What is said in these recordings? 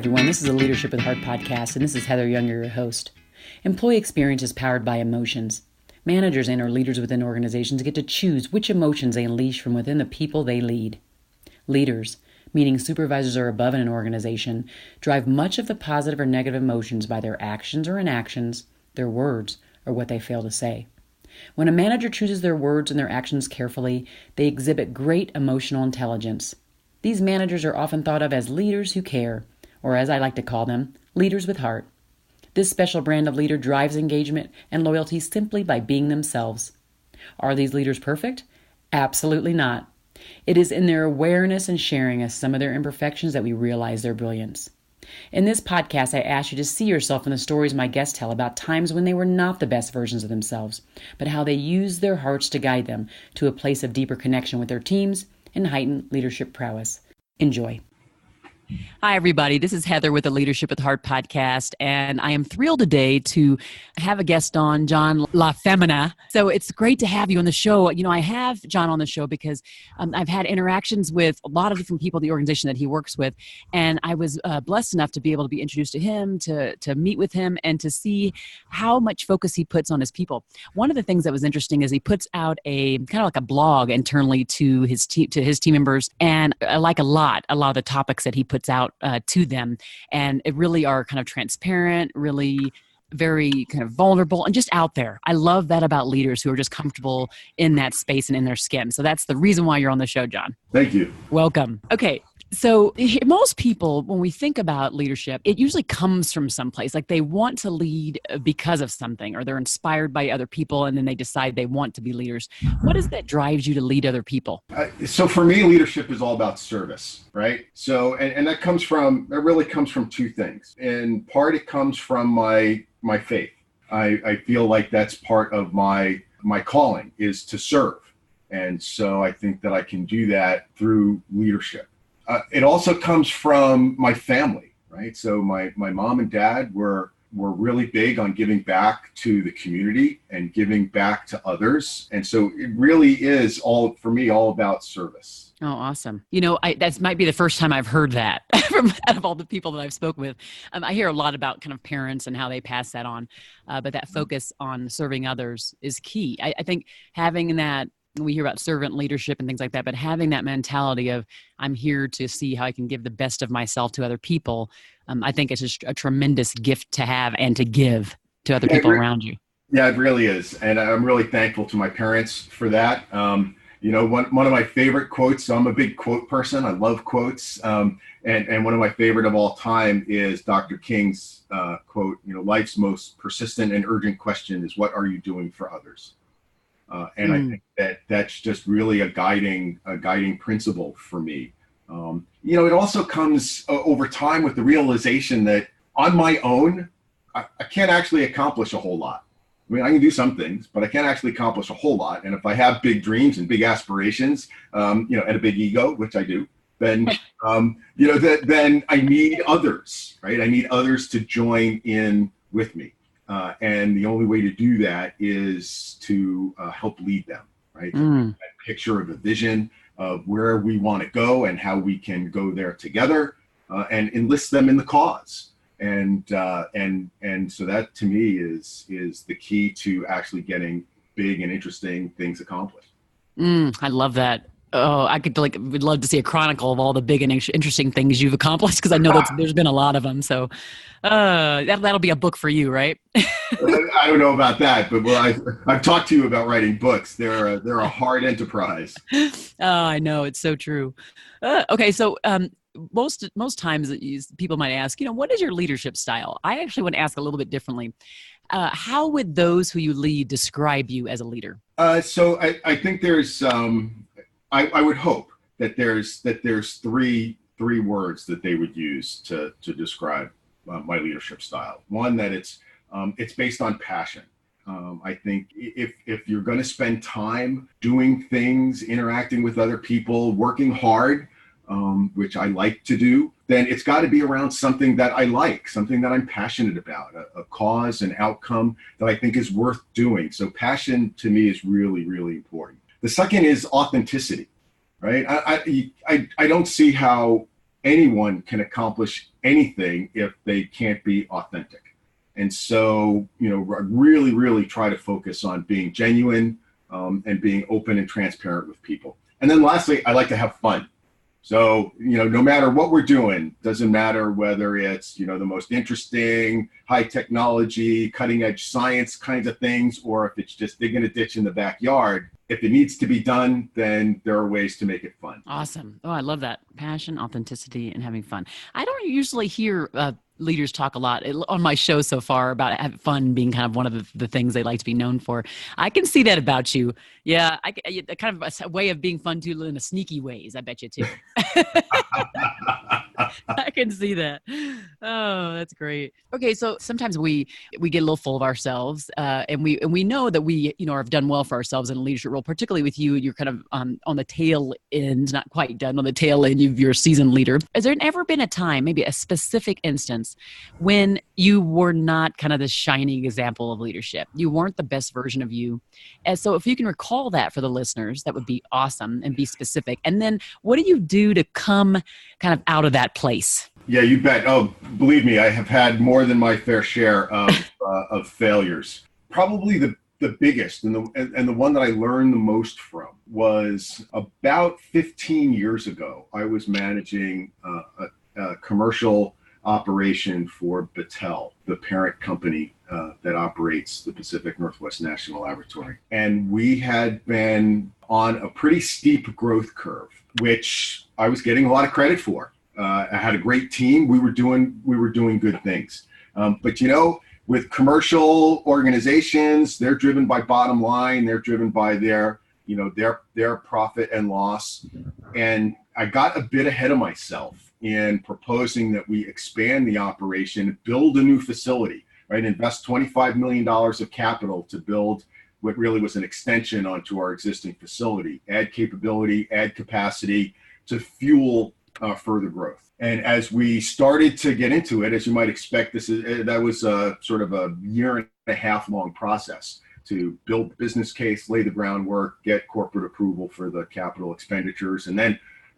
everyone. This is a Leadership with Heart podcast, and this is Heather Young, your host. Employee experience is powered by emotions. Managers and or leaders within organizations get to choose which emotions they unleash from within the people they lead. Leaders, meaning supervisors or above in an organization, drive much of the positive or negative emotions by their actions or inactions, their words, or what they fail to say. When a manager chooses their words and their actions carefully, they exhibit great emotional intelligence. These managers are often thought of as leaders who care, or as I like to call them, leaders with heart. This special brand of leader drives engagement and loyalty simply by being themselves. Are these leaders perfect? Absolutely not. It is in their awareness and sharing of some of their imperfections that we realize their brilliance. In this podcast, I ask you to see yourself in the stories my guests tell about times when they were not the best versions of themselves, but how they used their hearts to guide them to a place of deeper connection with their teams and heightened leadership prowess. Enjoy. Hi, everybody. This is Heather with the Leadership with Heart podcast, and I am thrilled today to have a guest on, John LaFemina. So it's great to have you on the show. You know, I have John on the show because I've had interactions with a lot of different people in the organization that he works with, and I was blessed enough to be able to be introduced to him, to meet with him, and to see how much focus he puts on his people. One of the things that was interesting is he puts out a kind of like a blog internally to his team members, and I like a lot of the topics that he puts out to them, and it really are kind of transparent, really very kind of vulnerable and just out there. I love that about leaders who are just comfortable in that space and in their skin. So that's the reason why you're on the show, John. Thank you. Welcome. Okay. So most people, when we think about leadership, it usually comes from someplace. Like they want to lead because of something, or they're inspired by other people, and then they decide they want to be leaders. What is that drives you to lead other people? So for me, leadership is all about service, right? So, and that really comes from two things. In part, it comes from my faith. I feel like that's part of my calling is to serve. And so I think that I can do that through leadership. It also comes from my family, right? So my mom and dad were really big on giving back to the community and giving back to others. And so it really is all about service. Oh, awesome. You know, that might be the first time I've heard that from out of all the people that I've spoken with. I hear a lot about kind of parents and how they pass that on, but that focus on serving others is key. I think having that, we hear about servant leadership and things like that, but having that mentality of I'm here to see how I can give the best of myself to other people, I think it's just a tremendous gift to have and to give to other people around you. Yeah, it really is. And I'm really thankful to my parents for that. You know, one of my favorite quotes, so I'm a big quote person. I love quotes. And one of my favorite of all time is Dr. King's quote, you know, life's most persistent and urgent question is, what are you doing for others? And I think that's just really a guiding principle for me. You know, it also comes over time with the realization that on my own, I can't actually accomplish a whole lot. I mean, I can do some things, but I can't actually accomplish a whole lot. And if I have big dreams and big aspirations, you know, and a big ego, which I do, then, you know, then I need others, right? I need others to join in with me. And the only way to do that is to help lead them, right? That picture of a vision of where we want to go and how we can go there together, and enlist them in the cause. And so that to me is the key to actually getting big and interesting things accomplished. I love that. Oh, I would love to see a chronicle of all the big and interesting things you've accomplished, because I know there's been a lot of them. So that'll be a book for you, right? I don't know about that, but I've talked to you about writing books. They're a hard enterprise. Oh, I know. It's so true. Okay. So most times people might ask, you know, what is your leadership style? I actually want to ask a little bit differently. How would those who you lead describe you as a leader? So I think there's, I would hope that there's three words that they would use to describe my leadership style. One, that it's based on passion. I think if you're going to spend time doing things, interacting with other people, working hard, which I like to do, then it's got to be around something that I like, something that I'm passionate about, a cause, an outcome that I think is worth doing. So passion to me is really, really important. The second is authenticity, right? I don't see how anyone can accomplish anything if they can't be authentic. And so, I really, really try to focus on being genuine, and being open and transparent with people. And then lastly, I like to have fun. So, no matter what we're doing, doesn't matter whether it's, the most interesting, high technology, cutting edge science kinds of things, or if it's just digging a ditch in the backyard. If it needs to be done, then there are ways to make it fun. Awesome. Oh, I love that. Passion, authenticity, and having fun. I don't usually hear leaders talk a lot on my show so far about having fun being kind of one of the things they like to be known for. I can see that about you. Yeah, kind of a way of being fun too in a sneaky ways, I bet you too. I can see that. Oh, that's great. Okay, so sometimes we get a little full of ourselves, and we know that we have done well for ourselves in a leadership role. Particularly with you, you're kind of on the tail end, not quite done, on the tail end of your seasoned leader. Has there ever been a time, maybe a specific instance, when you were not kind of the shining example of leadership? You weren't the best version of you. And so if you can recall that for the listeners, that would be awesome, and be specific. And then what do you do to come kind of out of that place? Yeah, you bet. Oh, believe me, I have had more than my fair share of failures. Probably the biggest and the one that I learned the most from was about 15 years ago. I was managing a commercial operation for Battelle, the parent company that operates the Pacific Northwest National Laboratory. And we had been on a pretty steep growth curve, which I was getting a lot of credit for. I had a great team. We were doing good things. But with commercial organizations, they're driven by bottom line. They're driven by their profit and loss. And I got a bit ahead of myself in proposing that we expand the operation, build a new facility, right? Invest $25 million of capital to build what really was an extension onto our existing facility, add capability, add capacity to fuel further growth. And as we started to get into it, as you might expect, that was sort of a year and a half long process to build the business case, lay the groundwork, get corporate approval for the capital expenditures, and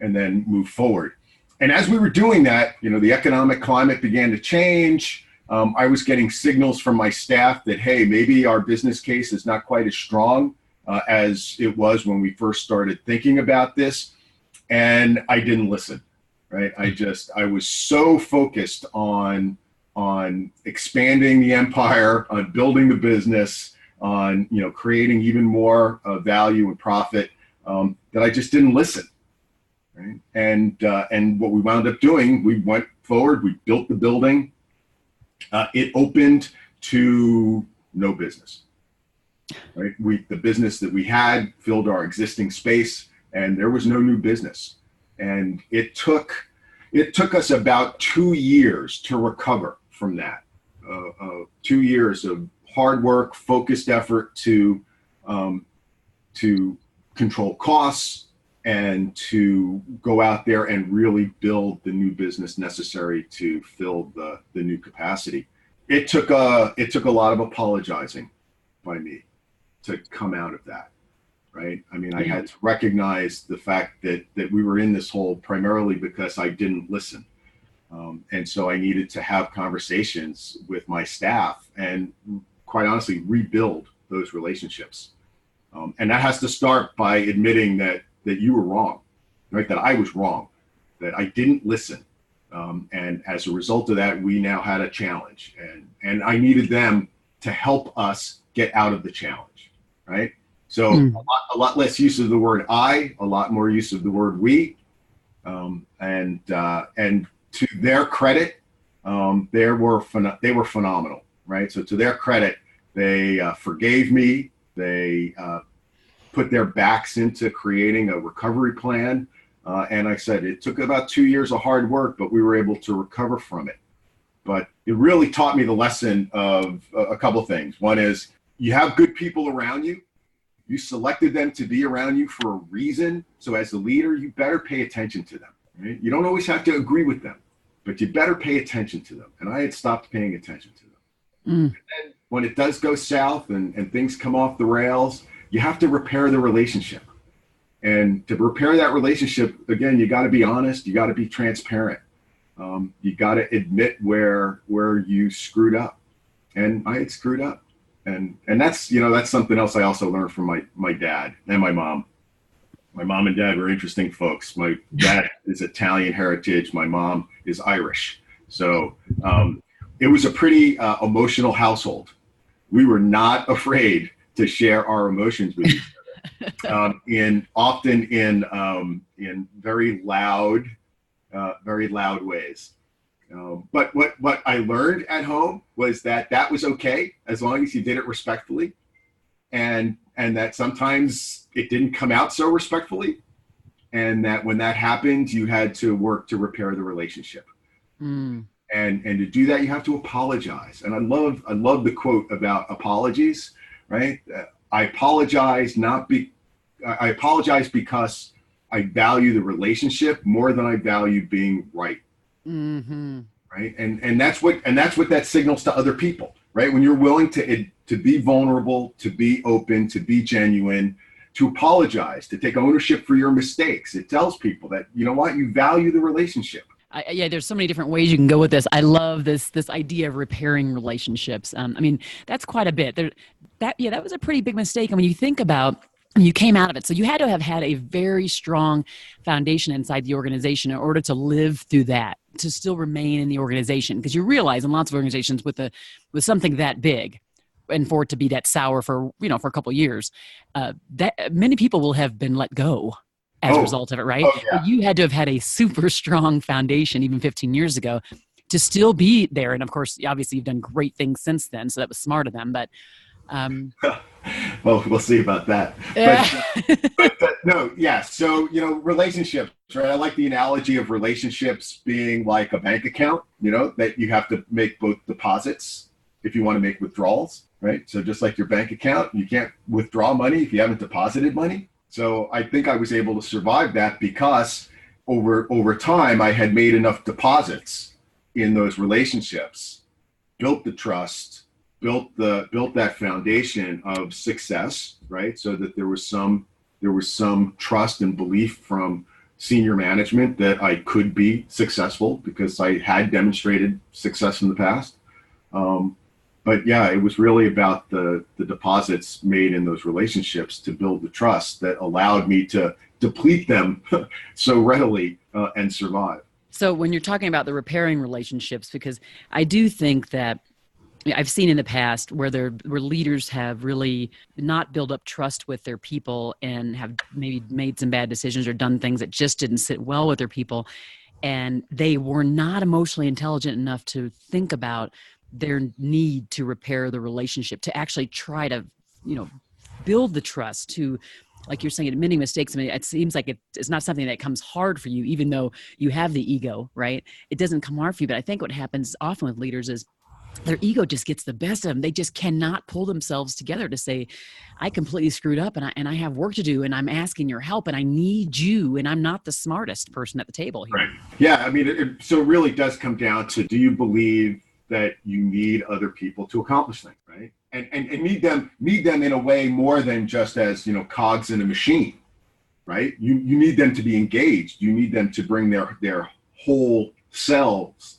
then move forward. And as we were doing that, the economic climate began to change. I was getting signals from my staff that, hey, maybe our business case is not quite as strong as it was when we first started thinking about this. And I didn't listen. Right. I was so focused on expanding the empire, on building the business, on, creating even more value and profit, that I just didn't listen. Right. And what we wound up doing, we went forward, we built the building. It opened to no business. Right. The business that we had filled our existing space, and there was no new business. And it took us about 2 years to recover from that. 2 years of hard work, focused effort to control costs and to go out there and really build the new business necessary to fill the new capacity. It took a lot of apologizing by me to come out of that. Right. I mean, I had to recognize the fact that we were in this hole primarily because I didn't listen. And so I needed to have conversations with my staff and, quite honestly, rebuild those relationships. And that has to start by admitting that you were wrong, right? That I was wrong, that I didn't listen. And as a result of that, we now had a challenge, and I needed them to help us get out of the challenge. Right. So a lot less use of the word I, a lot more use of the word we, and to their credit, they were phenomenal, right? So to their credit, they forgave me. They put their backs into creating a recovery plan, and I said it took about 2 years of hard work, but we were able to recover from it. But it really taught me the lesson of a couple of things. One is you have good people around you. You selected them to be around you for a reason. So as a leader, you better pay attention to them. Right? You don't always have to agree with them, but you better pay attention to them. And I had stopped paying attention to them. And then when it does go south and things come off the rails, you have to repair the relationship. And to repair that relationship, again, you got to be honest. You got to be transparent. You got to admit where you screwed up. And I had screwed up. And that's, that's something else I also learned from my dad and my mom. My mom and dad were interesting folks. My dad is Italian heritage. My mom is Irish. So it was a pretty emotional household. We were not afraid to share our emotions with each other, often in very loud ways. But what I learned at home was that was okay as long as you did it respectfully, and that sometimes it didn't come out so respectfully, and that when that happened, you had to work to repair the relationship. And to do that, you have to apologize. And I love the quote about apologies, right? I apologize because I value the relationship more than I value being right. Mm-hmm. Right. And that's what that signals to other people, right? When you're willing to be vulnerable, to be open, to be genuine, to apologize, to take ownership for your mistakes, it tells people that, you know what, you value the relationship. There's so many different ways you can go with this. I love this idea of repairing relationships. That's quite a bit. That was a pretty big mistake. And when you think about, you came out of it, so you had to have had a very strong foundation inside the organization in order to live through that, to still remain in the organization. Because you realize in lots of organizations with something that big, and for it to be that sour for a couple of years, that many people will have been let go as a result of it, right? Oh, yeah. But you had to have had a super strong foundation even 15 years ago to still be there. And of course, obviously you've done great things since then, so that was smart of them. But well, we'll see about that. But no, yeah. So, relationships, right? I like the analogy of relationships being like a bank account, that you have to make both deposits if you want to make withdrawals, right? So just like your bank account, you can't withdraw money if you haven't deposited money. So I think I was able to survive that because over time, I had made enough deposits in those relationships, built the trust, built that foundation of success, right? So that there was some trust and belief from senior management that I could be successful because I had demonstrated success in the past. But yeah, it was really about the deposits made in those relationships to build the trust that allowed me to deplete them so readily and survive. So when you're talking about the repairing relationships, because I do think that I've seen in the past where leaders have really not built up trust with their people and have maybe made some bad decisions or done things that just didn't sit well with their people. And they were not emotionally intelligent enough to think about their need to repair the relationship, to actually try to, build the trust, to, like you're saying, admitting mistakes. It seems like it's not something that comes hard for you, even though you have the ego, right? It doesn't come hard for you. But I think what happens often with leaders is their ego just gets the best of them. They just cannot pull themselves together to say, I completely screwed up and I have work to do and I'm asking your help and I need you and I'm not the smartest person at the table here. Right. Yeah. So it really does come down to, do you believe that you need other people to accomplish things, right? And need them in a way more than just as, cogs in a machine, right? You need them to be engaged. You need them to bring their whole selves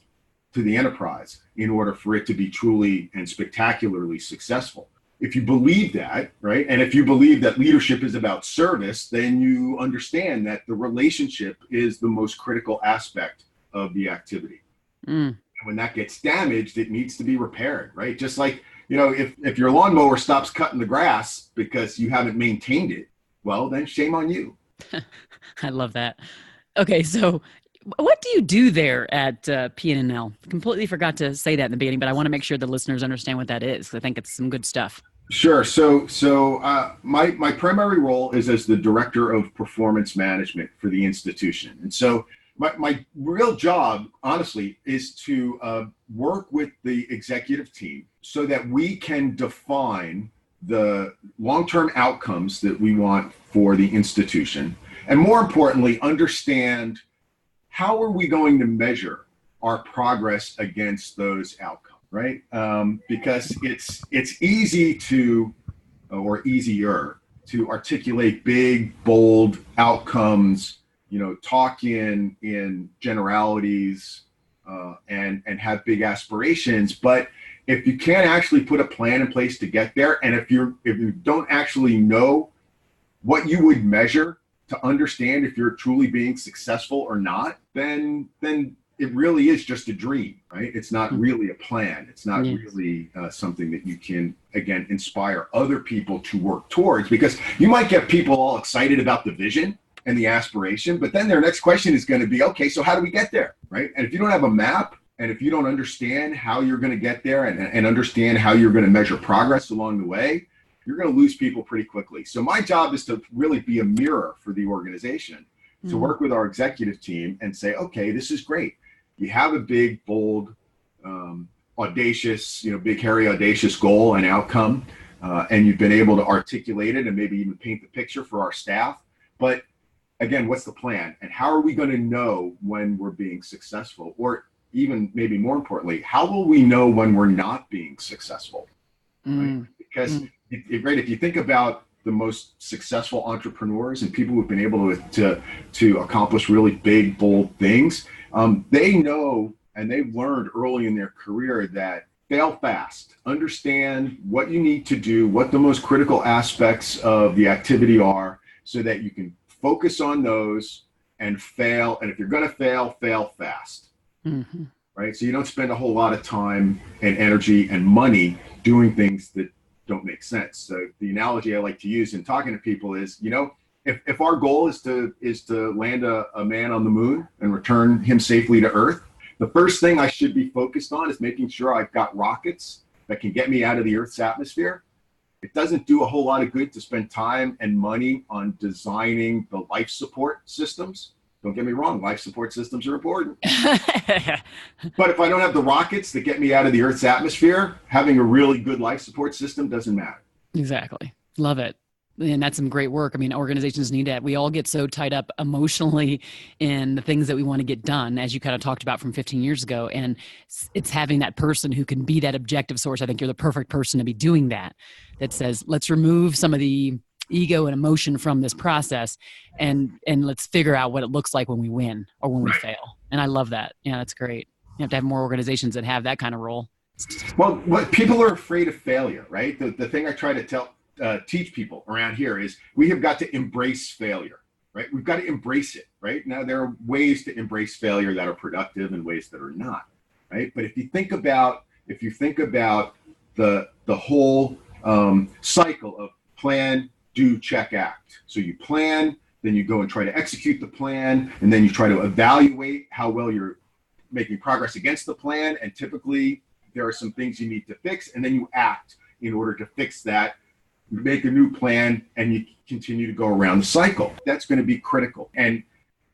to the enterprise in order for it to be truly and spectacularly successful. If you believe that, right, and if you believe that leadership is about service, then you understand that the relationship is the most critical aspect of the activity. And when that gets damaged, it needs to be repaired, right? Just like, if your lawnmower stops cutting the grass because you haven't maintained it, well, then shame on you. I love that. Okay, so what do you do there at PNNL? Completely forgot to say that in the beginning, but I want to make sure the listeners understand what that is. I think it's some good stuff. Sure. So my primary role is as the director of performance management for the institution. And so my real job, honestly, is to work with the executive team so that we can define the long-term outcomes that we want for the institution. And more importantly, understand how are we going to measure our progress against those outcomes, right? Because it's easy to, or easier to articulate big, bold outcomes, talk in generalities, and have big aspirations. But if you can't actually put a plan in place to get there, and if you don't actually know what you would measure to understand if you're truly being successful or not, then it really is just a dream, right? It's not really a plan. It's not really something that you can, again, inspire other people to work towards, because you might get people all excited about the vision and the aspiration, but then their next question is going to be, okay, so how do we get there, right? And if you don't have a map, and if you don't understand how you're going to get there and understand how you're going to measure progress along the way, you're going to lose people pretty quickly. So my job is to really be a mirror for the organization, to work with our executive team and say, okay, this is great. You have a big, bold, audacious, big, hairy, audacious goal and outcome, and you've been able to articulate it and maybe even paint the picture for our staff. But again, what's the plan? And how are we going to know when we're being successful? Or even maybe more importantly, how will we know when we're not being successful? Right? Because if you think about the most successful entrepreneurs and people who've been able to accomplish really big, bold things, they know and they've learned early in their career that fail fast, understand what you need to do, what the most critical aspects of the activity are, so that you can focus on those and fail. And if you're going to fail fast. Right? So you don't spend a whole lot of time and energy and money doing things that don't make sense. So the analogy I like to use in talking to people is, if our goal is to land a man on the moon and return him safely to Earth, the first thing I should be focused on is making sure I've got rockets that can get me out of the Earth's atmosphere. It doesn't do a whole lot of good to spend time and money on designing the life support systems. Don't get me wrong, life support systems are important. But if I don't have the rockets that get me out of the Earth's atmosphere, having a really good life support system doesn't matter. Exactly. Love it. And that's some great work. I mean, organizations need that. We all get so tied up emotionally in the things that we want to get done, as you kind of talked about from 15 years ago. And it's having that person who can be that objective source. I think you're the perfect person to be doing that. That says, let's remove some of the ego and emotion from this process, and let's figure out what it looks like when we win or when we fail. And I love that. Yeah, that's great. You have to have more organizations that have that kind of role. Well, what people are afraid of failure, right? The thing I try to teach people around here is we have got to embrace failure, right? We've got to embrace it, right? Now, there are ways to embrace failure that are productive and ways that are not, right? But if you think about the whole cycle of plan, do, check, act. So you plan, then you go and try to execute the plan, and then you try to evaluate how well you're making progress against the plan. And typically there are some things you need to fix, and then you act in order to fix that. You make a new plan and you continue to go around the cycle. That's going to be critical. And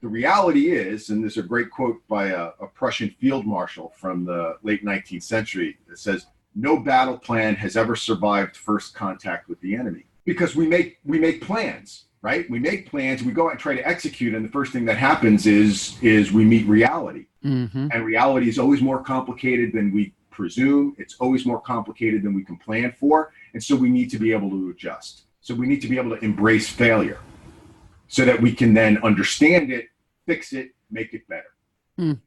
the reality is, and there's a great quote by a Prussian field marshal from the late 19th century that says, "No battle plan has ever survived first contact with the enemy." Because we make plans, right? We make plans, we go out and try to execute, and the first thing that happens is we meet reality. And reality is always more complicated than we presume. It's always more complicated than we can plan for. And so we need to be able to adjust. So we need to be able to embrace failure so that we can then understand it, fix it, make it better.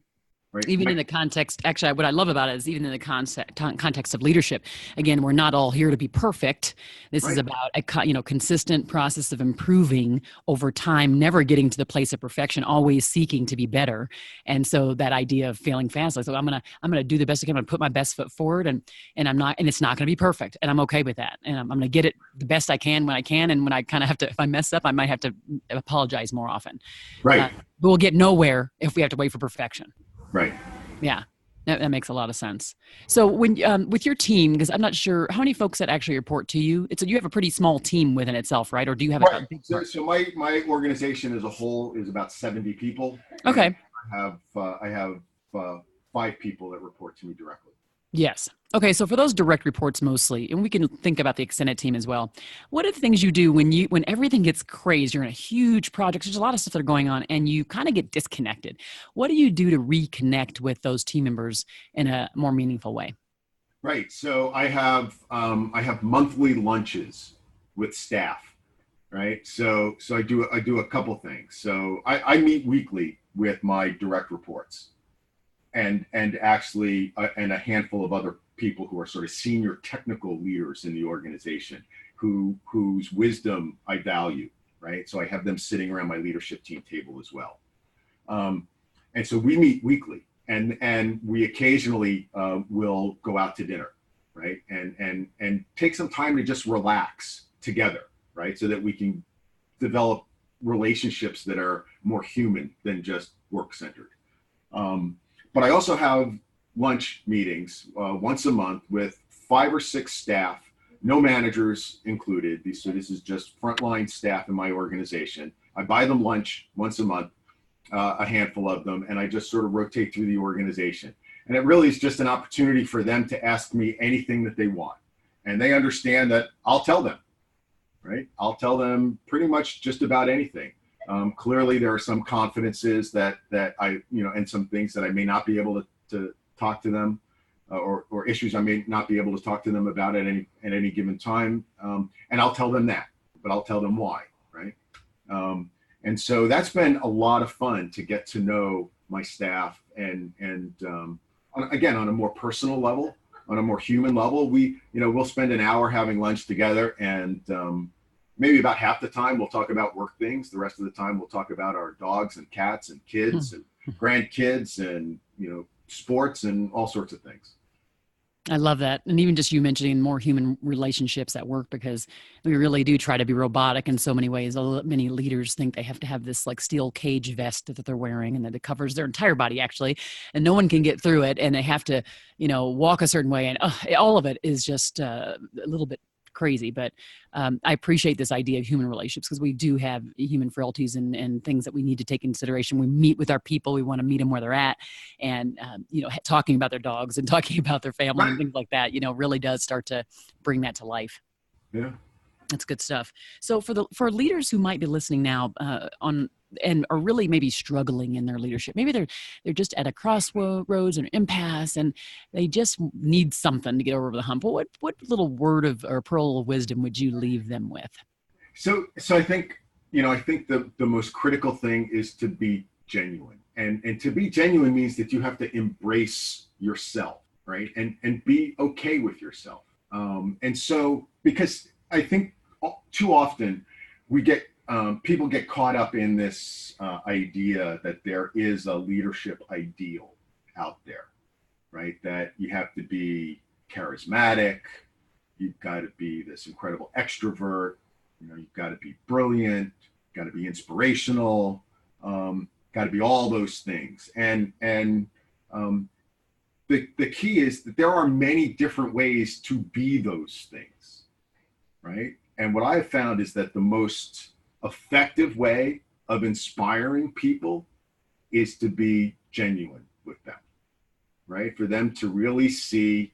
Right? Even in the context, actually, what I love about it is even in the context of leadership. Again, we're not all here to be perfect. This is about a consistent process of improving over time, never getting to the place of perfection, always seeking to be better. And so that idea of failing fast, like, so I'm gonna do the best I can. I'm gonna put my best foot forward, and it's not gonna be perfect, and I'm okay with that. And I'm gonna get it the best I can when I can, and when I kind of have to, if I mess up, I might have to apologize more often. Right. But we'll get nowhere if we have to wait for perfection. Right. Yeah, that makes a lot of sense. So when with your team, because I'm not sure how many folks that actually report to you. You have a pretty small team within itself, right? Or do you have a big? So my organization as a whole is about 70 people. Okay. I have 5 people that report to me directly. Yes. Okay. So for those direct reports mostly, and we can think about the extended team as well. What are the things you do when everything gets crazy? You're in a huge project. There's a lot of stuff that are going on, and you kind of get disconnected. What do you do to reconnect with those team members in a more meaningful way? Right. So I have monthly lunches with staff, right? So I do a couple things. So I meet weekly with my direct reports, and actually and a handful of other people who are sort of senior technical leaders in the organization whose wisdom I value, right? So I have them sitting around my leadership team table as well. Um, and so we meet weekly, and we occasionally will go out to dinner, right? And take some time to just relax together, right? So that we can develop relationships that are more human than just work centered. But I also have lunch meetings once a month with 5 or 6 staff, no managers included. So this is just frontline staff in my organization. I buy them lunch once a month, a handful of them, and I just sort of rotate through the organization. And it really is just an opportunity for them to ask me anything that they want. And they understand that I'll tell them, right? I'll tell them pretty much just about anything. Clearly, there are some confidences that I, and some things that I may not be able to talk to them, or issues I may not be able to talk to them about at any given time. And I'll tell them that, but I'll tell them why, right? And so that's been a lot of fun to get to know my staff, and again, on a more personal level, on a more human level. We'll spend an hour having lunch together, and maybe about half the time we'll talk about work things. The rest of the time we'll talk about our dogs and cats and kids and grandkids and, sports and all sorts of things. I love that. And even just you mentioning more human relationships at work, because we really do try to be robotic in so many ways. Many leaders think they have to have this like steel cage vest that they're wearing and that it covers their entire body actually, and no one can get through it. And they have to, walk a certain way. And all of it is just a little bit crazy. But I appreciate this idea of human relationships, because we do have human frailties and things that we need to take into consideration. We meet with our people. We want to meet them where they're at. And, talking about their dogs and talking about their family and things like that, really does start to bring that to life. Yeah. That's good stuff. So for leaders who might be listening now and are really maybe struggling in their leadership, maybe they're just at a crossroads or impasse, and they just need something to get over the hump. What little word or pearl of wisdom would you leave them with? So I think the most critical thing is to be genuine, and to be genuine means that you have to embrace yourself, right? And be okay with yourself. And so, because I think too often people get caught up in this idea that there is a leadership ideal out there, right? That you have to be charismatic, you've got to be this incredible extrovert, you've got to be brilliant, you've got to be inspirational, got to be all those things. And the key is that there are many different ways to be those things, right? And what I've found is that the most effective way of inspiring people is to be genuine with them, right? For them to really see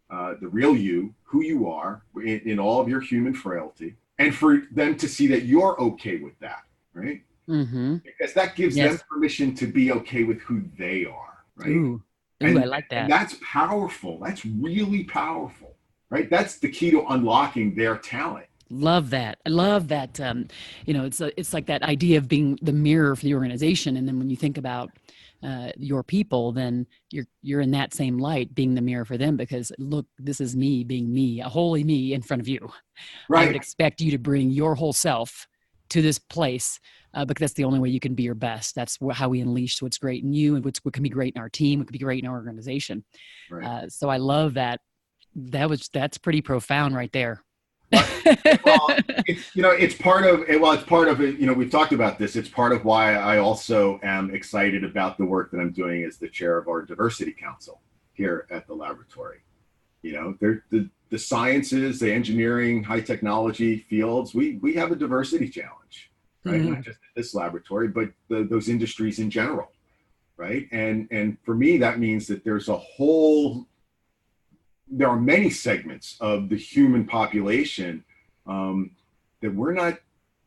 the real you, who you are in all of your human frailty, and for them to see that you're okay with that, right? Mm-hmm. Because that gives them permission to be okay with who they are, right? Ooh, I like that. And that's powerful. That's really powerful, right? That's the key to unlocking their talent. Love that. I love that. It's like that idea of being the mirror for the organization. And then when you think about your people, then you're in that same light, being the mirror for them, because look, this is me being me, a holy me in front of you. Right. I would expect you to bring your whole self to this place, because that's the only way you can be your best. That's how we unleash what's great in you and what can be great in our team, what can be great in our organization. Right. So I love that. That's pretty profound right there. Well, it's part of it. We've talked about this. It's part of why I also am excited about the work that I'm doing as the chair of our diversity council here at the laboratory. The sciences, the engineering, high technology fields, we have a diversity challenge, right? Mm-hmm. Not just at this laboratory, but those industries in general, right? And for me, that means that there are many segments of the human population that we're not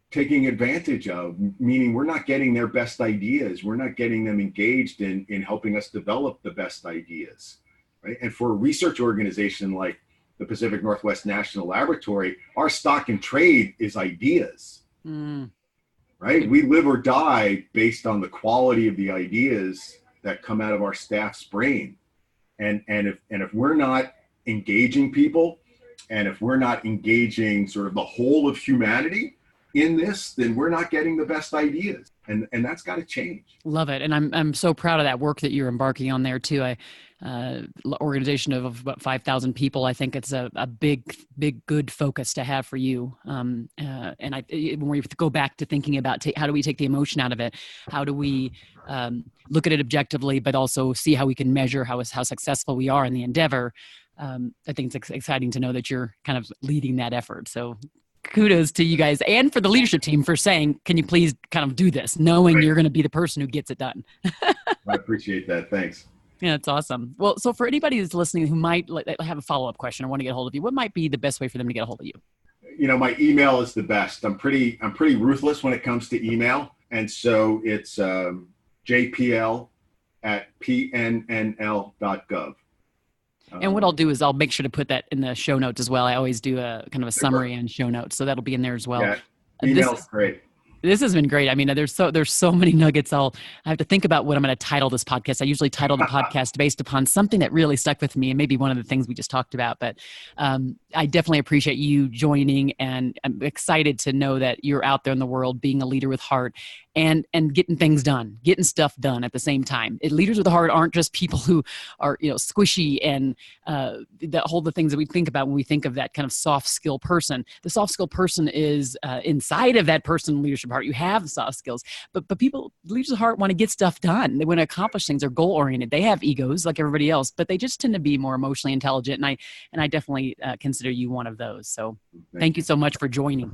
taking advantage of, meaning we're not getting their best ideas. We're not getting them engaged in helping us develop the best ideas, right? And for a research organization like the Pacific Northwest National Laboratory, our stock and trade is ideas, right? We live or die based on the quality of the ideas that come out of our staff's brain. And if we're not engaging people, and if we're not engaging sort of the whole of humanity in this, then we're not getting the best ideas. And that's got to change. Love it. And I'm so proud of that work that you're embarking on there too. Organization of about 5,000 people. I think it's a big, good focus to have for you. And when we go back to thinking about how do we take the emotion out of it? How do we look at it objectively, but also see how we can measure how successful we are in the endeavor? I think it's exciting to know that you're kind of leading that effort. So kudos to you guys and for the leadership team for saying, can you please kind of do this, knowing you're going to be the person who gets it done. I appreciate that. Thanks. Yeah, it's awesome. Well, so for anybody who's listening who might have a follow-up question or want to get a hold of you, what might be the best way for them to get a hold of you? My email is the best. I'm pretty ruthless when it comes to email. And so it's jpl@pnnl.gov. And what I'll do is I'll make sure to put that in the show notes as well. I always do a kind of a summary and show notes, so that'll be in there as well. Yeah, email's great. This has been great. I mean, there's so many nuggets. I have to think about what I'm going to title this podcast. I usually title the podcast based upon something that really stuck with me, and maybe one of the things we just talked about. But I definitely appreciate you joining, and I'm excited to know that you're out there in the world being a leader with heart and getting things done, getting stuff done at the same time. Leaders with a heart aren't just people who are squishy and the things that we think about when we think of that kind of soft skill person. The soft skill person is inside of that person, leadership heart. You have the soft skills, but people, leaders with heart, want to get stuff done. They want to accomplish things. They're goal oriented. They have egos like everybody else, but they just tend to be more emotionally intelligent. And I definitely consider you one of those. So thank you so much for joining.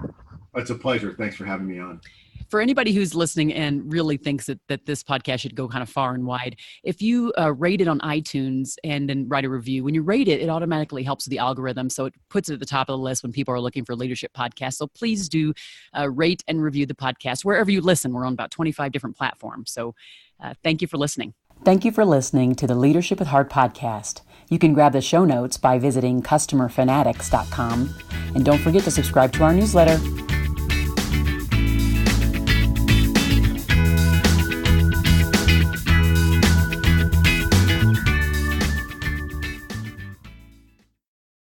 It's a pleasure. Thanks for having me on. For anybody who's listening and really thinks that this podcast should go kind of far and wide, if you rate it on iTunes and then write a review, when you rate it, it automatically helps with the algorithm. So it puts it at the top of the list when people are looking for leadership podcasts. So please do rate and review the podcast wherever you listen. We're on about 25 different platforms. So thank you for listening. Thank you for listening to the Leadership with Heart podcast. You can grab the show notes by visiting customerfanatics.com. And don't forget to subscribe to our newsletter.